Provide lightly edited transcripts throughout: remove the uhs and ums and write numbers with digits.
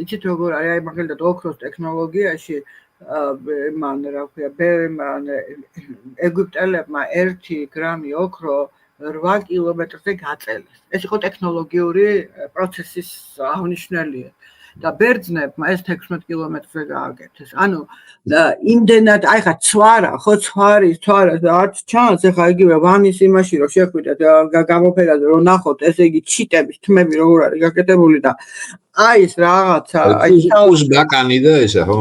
იცით როგორ არის აი მაგალითად ოქროს ტექნოლოგიაში მან რა ქვია ეგვიპტელებმა 1 გრამი ოქრო 8 კილომეტრზე გაწელეს. ეს იყო ტექნოლოგიური პროცესის აღნიშნულია. და ბერძნებმა ეს 16 კილომეტრზე გააკეთეს. ანუ იმდენად აი ხა ცვარა, ხო ცვარის არც ჩანს ეხა იგივე ვანის იმაში რომ შეხვიდეთ გამოფენაზე რომ ნახოთ ესე იგი ჩიტების თმები როგორ არის გაკეთებული და აი ეს რაღაცა აი ის ბაკანი და ესა ხო?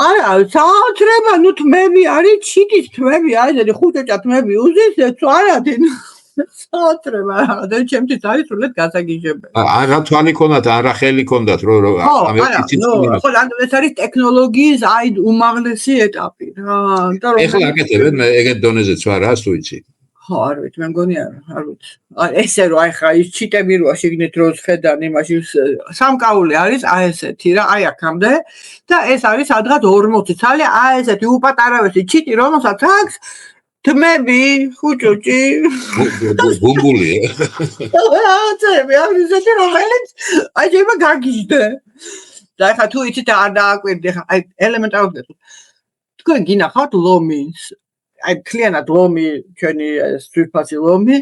არა, საოცრება, ნუ თმები არის, ჩიტის თმები არის, ესეთი ხუჭეჭა თმები უზის, ცვარად საოცრება რაღაცა ჩემთვის არის სულად გასაგიჟებელი. არა თვალი ქონდათ, არა ხელი ქონდათ, რომ ხო, ეს არის ტექნოლოგიის აი უმაღლესი ეტაპი რა. ეხლა აკეთებენ მე ეგეთ დონეზე ცვარას თუ იცი? ხო, არ ვიცი, მე მგონი არ ვიცი. ესე რომ აი ხა ის ჩიტები როა შეგნით რომ ხედან იმაში სამკაული არის აი ესეთი რა, აი აქამდე და ეს არის სადღაც 40 ცალი, აი ესეთი უპატარავესი ჩიტი, რომელსაც აქვს თმები, ხუჭუჭი. ბუმბული. აუცები, ამისეთი რომელიც აი შეიძლება გაგიჟდე. და ხა თუ იცით არ დააკვირდი ხა აი ელემენტარულად თქვენ გინახავთ ლომის აი კლიანად ლომი ჩვენი ძვირფასი ლომი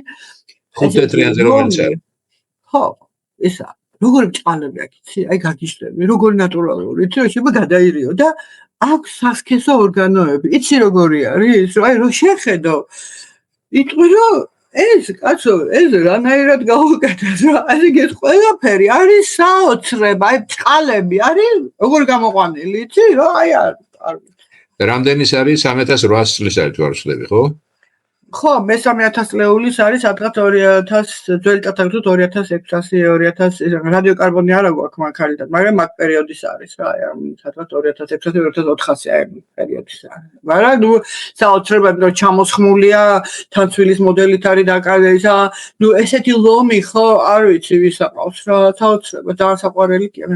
5 თეთრიანზე რომელიც არის. ხო, ისა როგორი ჭყალები აქ იცი? აი გაგიჟდები, როგორი ნატურალური, იცი რომ შეიძლება გადაირიო და აქვს სასქესო ორგანოები. იცი როგორი არის? აი რომ შეხედო. იტყვი რომ ეს კაცო, ეს რანაირად გავუკეთეს რა? ესე იგი ეს ყველაფერი არის საოცრება, აი ჭყალები არის როგორ გამოყვანილი, იცი? რომ აი არ რამდენის არის 3800 წლის არის თუ არ ვცდები, ხო? ხო, მე 3000 წლეულის არის სადღაც 2000 ძველი წარსულით 2600 რადიოკარბონი არა გვაქვს მაგალითად, მაგრამ მაგ პერიოდის არის რა, სადღაც 2600-2400 აი პერიოდის არის. მაგრამ ნუ საოცრებად რომ ჩამოსხმულია თანცვილის მოდელით არის დაკარგა, ნუ ესეთი ლომი ხო, არ ვიცი ვის აყავს რა, საოცრება და საყვარელი კი არა.